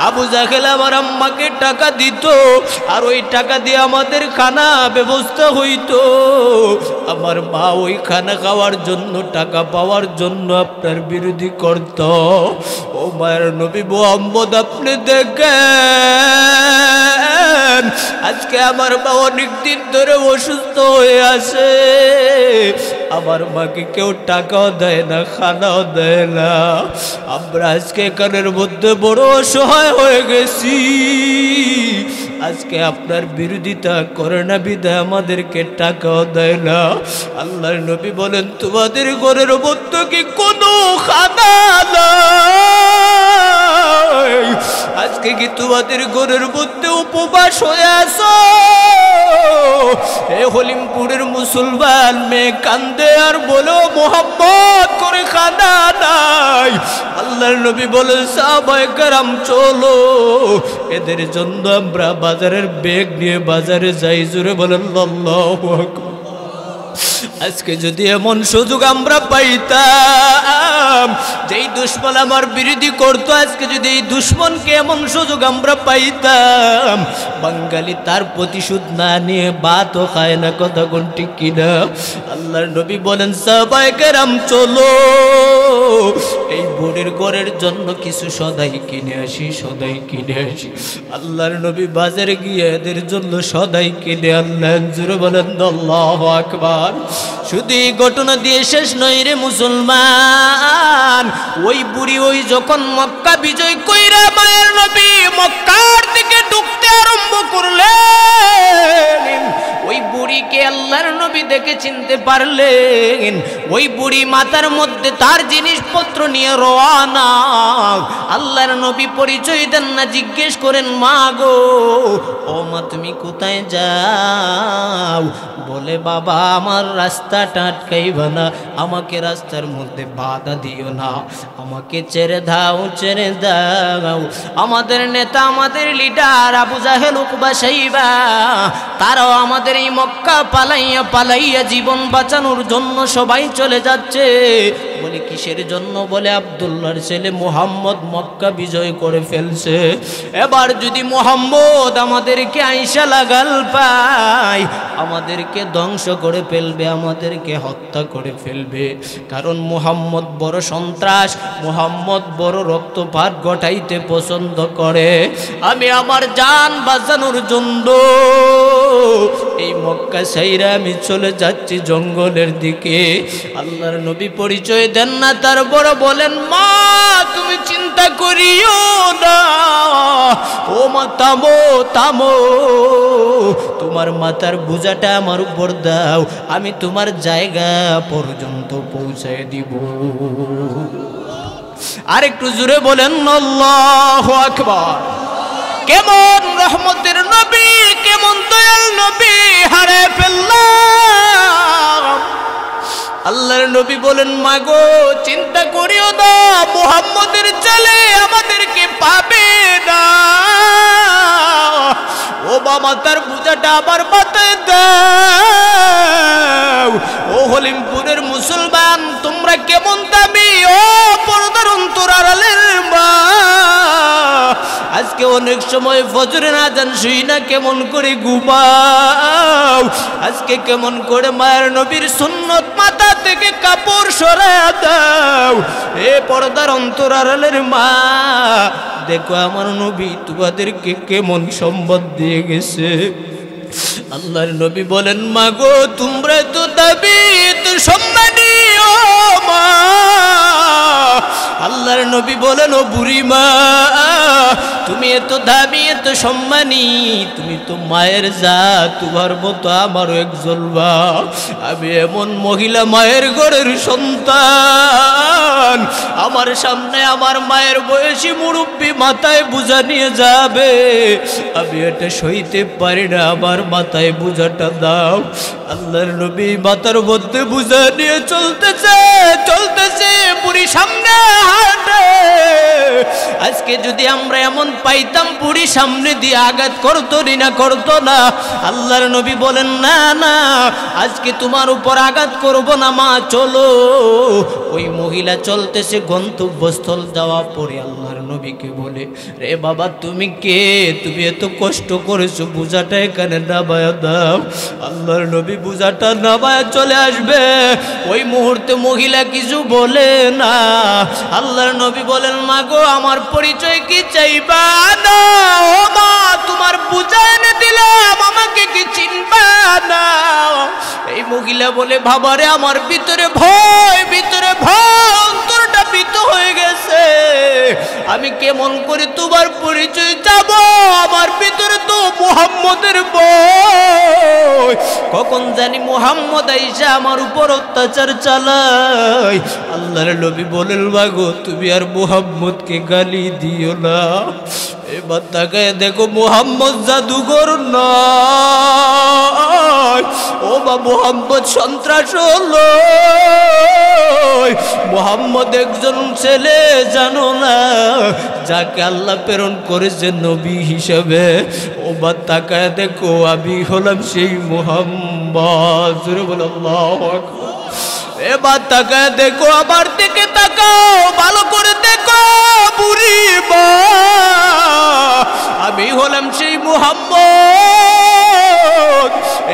আবু জাহেল আমার আম্মাকে টাকা দিত, আর ওই টাকা দিয়ে আমাদের খানা ব্যবস্থা হইতো। আমার মা ওই খানা খাওয়ার জন্য, টাকা পাওয়ার জন্য আপনার বিরোধী করত। ও মায়ের নবী মুহাম্মদ, আপনি দেখেন আজকে আমার মা অনেক দিন ধরে অসুস্থ হয়ে আছে, আমার মাকে কেউ টাকাও দেয় না, খানাও দেয় না। আমরা আজকে এখানের মধ্যে বড় অসহায় হয়ে গেছি, আজকে আপনার বিরোধিতা করে না বিধায় আমাদেরকে টাকাও দেয় না। আল্লাহর নবী বলেন, তোমাদের ঘরের মধ্যে কি কোনো খানা নাই? আজকে কি তোমাদের ঘরের মধ্যে উপবাস হয়ে আছো? এ হলিমপুরের মুসলমান মেয়ে কান্দে আর বলো, মুহাম্মদ করে খানা নাই। আল্লাহর নবী বলেন, সাহাবায়ে কেরাম চলো, এদের জন্য আমরা বাজারের ব্যাগ নিয়ে বাজারে যাই। জোরে বলেন আল্লাহু আকবার। আজকে যদি এমন সুযোগ আমরা পাইতাম, যেই দুশ্মন আমার বিরোধী করতো, আজকে যদি এই দুশ্মনকে এমন সুযোগ আমরা পাইতাম, বাঙালি তার প্রতিশোধ না নিয়ে ভাতও খায় না। কথা কোন ঠিক কিনা? আল্লাহর নবী বলেন, সাহাবায়ে কেরাম চলো, এই বুড়ির ঘরের জন্য কিছু সদাই কিনে আসি, সদাই কিনে আসি। আল্লাহর নবী বাজারে গিয়ে এদের জন্য সদাই কিনে আনলেন। জোরে বলেন আল্লাহু আকবার। শুধু এই ঘটনা দিয়ে শেষ নয় রে মুসলমান। ওই বুড়ি ওই যখন মক্কা বিজয় কইরা মায়ের নবী মক্কার দিকে ঢুকতে আরম্ভ করলেন, ওই বুড়িকে আল্লাহর নবী দেখে চিনতে পারলেন। ওই বুড়ি মাথার মধ্যে তার জিনিসপত্র নিয়ে রওনা। আল্লাহর নবী পরিচয় দেন না, জিজ্ঞেস করেন, মা গো, ও মা তুমি কোথায় যাও? বলে, বাবা আমার রাস্তাটা আটকাইবা না, আমাকে রাস্তার মধ্যে বাধা দিও না, আমাকে ছেড়ে দাও, ছেড়ে দাও। আমাদের নেতা, আমাদের লিডার আবু জাহেল, উকবা, শাইবা, তারাও আমাদের এই মক্কা পালাইয়া পালাইয়া জীবন বাঁচানোর জন্য সবাই চলে যাচ্ছে। বলে, কিসের জন্য? বলে, আব্দুল্লাহর ছেলে মুহাম্মদ মক্কা বিজয় করে ফেলছে, এবার যদি মুহাম্মদ আমাদেরকে আইসা লাগাল পায়, আমাদেরকে ধ্বংস করে ফেলবে, আমাদেরকে হত্যা করে ফেলবে। কারণ মুহাম্মদ বড় সন্ত্রাস, মুহাম্মদ বড় রক্তপাত ঘটাইতে পছন্দ করে। আমি আমার জান বাঁচানোর জন্য এই মক্কা ছাইরা আমি চলে যাচ্ছি জঙ্গলের দিকে। আল্লাহর নবী পরিচয় দেন না, তারপর বলেন, মা তুমি চিন্তা করিও না, ও মা থামো, থামো, তোমার মাথার বোঝাটা আমার উপর দাও, আমি তোমার জায়গা পর্যন্ত পৌঁছায় দিব। আর একটু জোরে বলেন আল্লাহু আকবার। কেমন রহমতের নবী, কেমন দয়াল নবী হারায় ফেললাম। আল্লাহর নবী বলেন মাগো চিন্তা করিও না, মুহাম্মদের ছেলে আমাদেরকে পাবে না। ও বাবা তার বুঝাটা আবার মাথায় দাও। ও হলিমপুরের মুসলমান তোমরা কেমন দামি, ও পর্দার অন্তর আড়ালের মা, আজকে অনেক সময় ফজরের আজান শুই না, কেমন করে ঘুমাও। আজকে কেমন করে মায়ের নবীর সুন্নত মাথা থেকে কাপড় সরায়া দাও। এ পর্দার অন্তর আড়ালের মা দেখো আমার নবী তোমাদেরকে কেমন সম্পদ দিয়ে গেছে। আল্লাহর নবী বলেন মাগো তোমরা তো দাবি তো সম্মানী ও মা। আল্লাহর নবী বলেন ও বুড়ি মা তুমি এত দামি এত সম্মানী, তুমি তো মায়ের জাত, তোমার মতো আমারও একজন মা। আমি এমন মহিলা মায়ের ঘরের সন্তান, আমার সামনে আমার মায়ের বয়সী মুরব্বী মাথায় বোঝা নিয়ে যাবে, আমি এটা সইতে পারি না, আমার মাথায় বোঝাটা দাও। আল্লাহর নবী মাথার মধ্যে বোঝা নিয়ে চলতেছে চলতেছে, বুড়ি সামনে হাঁটে। আজকে যদি আমরা এমন পাইতাম বুড়ি সামনে দিয়ে আঘাত করতো না করতো না। আল্লাহর নবী বলেন না না আজকে তোমার উপর আঘাত করব না মা, চলো। ওই মহিলা চলতেছে গন্তব্যস্থল যাওয়া পরে আল্লাহর নবীকে বলে রে বাবা তুমি কে, তুমি এত কষ্ট করেছো, বোঝাটা এখানে নামায়া দাও। আল্লাহর নবী বোঝাটা নামায়া চলে আসবে, ওই মুহূর্তে মহিলা কিছু বলে না। আল্লাহর নবী বলেন মা গো আমার পরিচয় কি চাইবা না? ও মা তোমার বোঝা এনে দিলাম, আমাকে কি চিনবা না? এই মহিলা বলে বাবারে আমার ভিতরে ভয় অন্তরটা ভীত হয়ে গেছে, আমি কেমন করে তোমার পরিচয় যাব? আমার ভিতরে তো মুহাম্মদের ভয়, কখন জানি মুহাম্মদ আইসা আমার উপর অত্যাচার চালায়। আল্লাহর নবী বলেন মাগো তুমি আর মুহাম্মদকে গালি দিও না। এবার তাকায় দেখো মুহাম্মদ জাদুঘর নয়, ও বা মুহাম্মদ সন্ত্রাস হলো। মুহাম্মদ একজন ছেলে জানো না, যাকে আল্লাহ প্রেরণ করেছে নবী হিসাবে। ও বা তাকায় দেখো আমি হলাম সেই মুহাম্মদ। বলো আল্লাহু আকবার। এবার তাকায় দেখো আমার দিকে তাকাও, ভালো করে দেখো বুড়ি মা, আমি হলাম সেই মুহাম্মদ।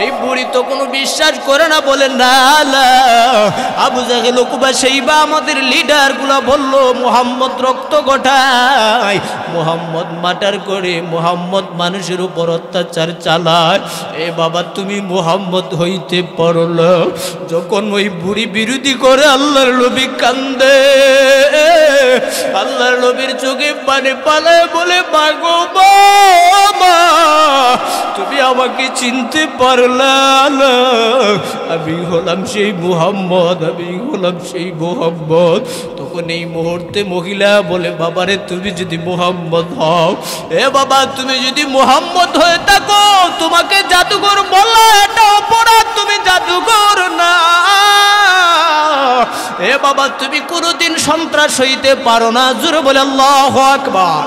এই বুড়ি তো কোনো বিশ্বাস করে না, বলে না না। আবু জাহেল উকবা শাইবা আমাদের লিডার গুলা বললো মুহাম্মদ রক্ত গঠায়, মুহাম্মদ মার্ডার করে, মুহাম্মদ মানুষের উপর অত্যাচার চালায়। এ বাবা তুমি মুহাম্মদ হইতে পারো না। যখন ওই বুড়ি বিরোধী করে আল্লাহর নবী কান্দে, আল্লাহর নবীর চোখে পানি পালায় বলে মাগো মা তুমি আমাকে চিনতে পারলা না, আমি হলাম সেই মুহাম্মদ, আমি হলাম সেই মুহাম্মদ। তখন এই মুহূর্তে মহিলা বলে বাবারে তুমি যদি মুহাম্মদ হও, এ বাবা তুমি যদি মুহাম্মদ হয়ে থাকো তোমাকে জাদুঘর বলা এটা অপরাধ, তুমি জাদুঘর না। এ বাবা তুমি কোনোদিন সন্ত্রাস হইতে পারো না, জোরে বলে আল্লাহু আকবার।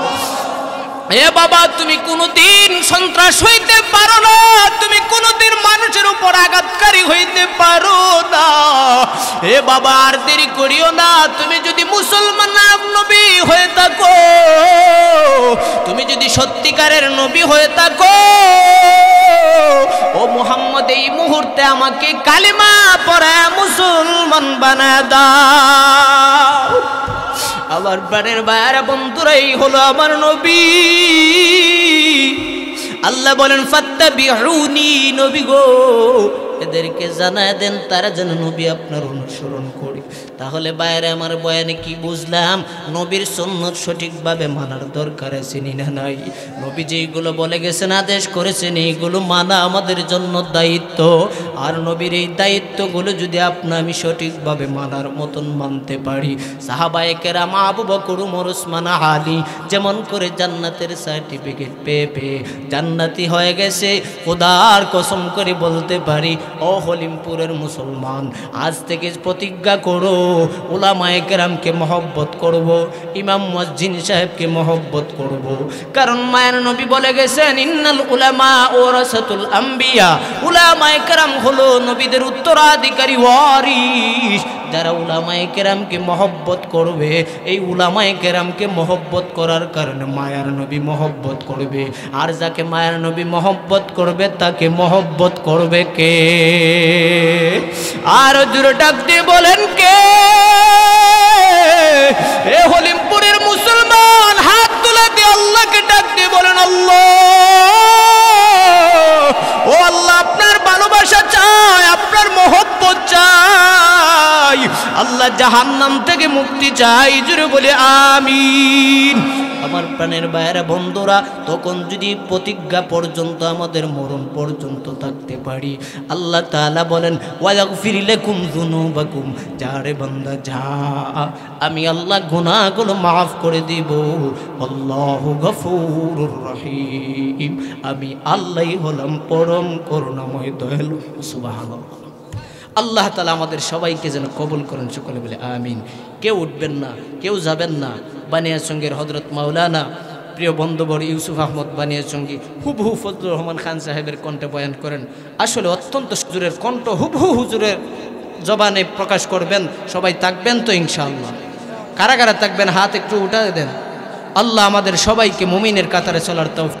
এ বাবা তুমি কোনোদিন সন্ত্রাস হইতে পারো না, তুমি কোনোদিন মানুষের উপর আঘাতকারী হইতে পারো না। এ বাবা আর দেরি করিও না, তুমি যদি মুসলমান নবী হয়ে থাকো, তুমি যদি সত্যিকারের নবী হয়ে থাকো, ও মুহাম্মদ এই মুহূর্তে আমাকে কালিমা পড়ায় মুসলমান বানায় দাও। আমার প্রাণের ভাইয়েরা বন্ধুরাই হলো আমার নবী। আল্লাহ বলেন ফাত্তাবিউনি, নবী গো এদেরকে জানায় দেন তারা যেন নবী আপনার অনুসরণ করে। তাহলে বাইরে আমার বয়ানে কি বুঝলাম? নবীর সুন্নত সঠিকভাবে মানার দরকার আছে না নাই? নবী যেইগুলো বলে গেছেন, আদেশ করেছেন, এইগুলো মানা আমাদের জন্য দায়িত্ব। আর নবীর এই দায়িত্বগুলো যদি আমি সঠিকভাবে মানার মতন মানতে পারি, সাহাবায়ে কেরাম আবু বকর, উমর, ওসমান, আলী যেমন করে জান্নাতের সার্টিফিকেট পেয়ে জান্নাতি হয়ে গেছে, খোদার কসম করে বলতে পারি ও হলিমপুরের মুসলমান, আজ থেকে প্রতিজ্ঞা করো উলামায়ে কেরামকে মহব্বত করব, ইমাম মুয়াজ্জিন সাহেবকে মহব্বত করব। কারণ মায়ের নবী বলে গেছেন, ইন্নাল উলামা ওয়ারাসাতুল আম্বিয়া, উলামায়ে কেরাম হলো নবীদের উত্তরাধিকারী ওয়ারিস। যারা উলামায়ে কেরামকে মহব্বত করবে, এই উলামায়ে কেরামকে মহব্বত করার কারণে মায়ার নবী মহব্বত করবে। আর যাকে মায়ার নবী মহব্বত করবে তাকে মহব্বত করবে কে? আর জোরে ডাক দিয়ে বলেন কে? এ হলিমপুরের মুসলমান হাত তুলে দিয়ে আল্লাহকে ডাক দিয়ে বলেন, আল্লাহ, ও আল্লাহ, আপনার ভালোবাসা চাই, আপনার মহব্বত চাই, আল্লাহ জাহান্নাম থেকে মুক্তি চাই। জোরে বলে আমিন। আমার প্রাণের ভাইয়েরা, বন্ধুরা, তখন যদি প্রতিজ্ঞা পর্যন্ত আমাদের মরণ পর্যন্ত থাকতে পারি, আল্লাহ তাআলা বলেন ওয়াগফির লাকুম যুনুবাকুম, যারে বান্দা যা, আমি আল্লাহ গুনাহগুলো মাফ করে দিব। আল্লাহু গফুরুর রহিম, আমি আল্লাহই হলাম পরম করুণাময় দয়ালু। সুবহানাল্লাহ। আল্লাহ তাআলা আমাদের সবাইকে যেন কবুল করেন, সকলে বলে আমিন। কেউ উঠবেন না, কেউ যাবেন না। বানিয়াচঙ্গের হযরত মাওলানা প্রিয় বন্ধুবর ইউসুফ আহমদ বানিয়াচঙ্গী হুবহু ফজলুর রহমান খান সাহেবের কণ্ঠে বয়ান করেন। আসলে অত্যন্ত হুজুরের কণ্ঠ হুবহু হুজুরের জবানে প্রকাশ করবেন। সবাই থাকবেন তো ইনশাআল্লাহ? কারা কারা থাকবেন হাত একটু উঠায় দেন। আল্লাহ আমাদের সবাইকে মুমিনের কাতারে চলার তৌফিক